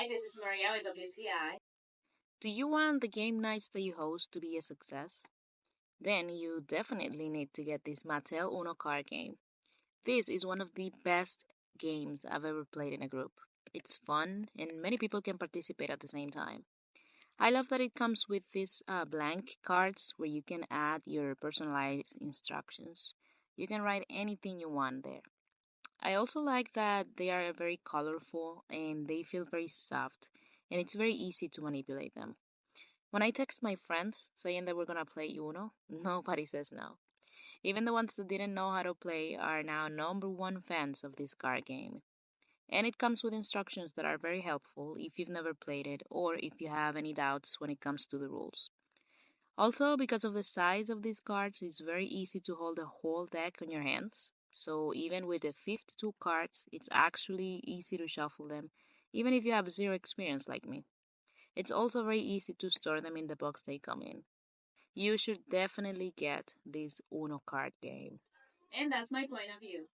Hi, this is Maria with WTI. Do you want the game nights that you host to be a success? Then you definitely need to get this Mattel Uno card game. This is one of the best games I've ever played in a group. It's fun, and many people can participate at the same time. I love that it comes with these blank cards where you can add your personalized instructions. You can write anything you want there. I also like that they are very colorful and they feel very soft, and it's very easy to manipulate them. When I text my friends saying that we're gonna play Uno, nobody says no. Even the ones that didn't know how to play are now number one fans of this card game. And it comes with instructions that are very helpful if you've never played it or if you have any doubts when it comes to the rules. Also, because of the size of these cards, it's very easy to hold a whole deck on your hands. So even with the 52 cards, it's actually easy to shuffle them, even if you have zero experience like me. It's also very easy to store them in the box they come in. You should definitely get this Uno card game. And that's my point of view.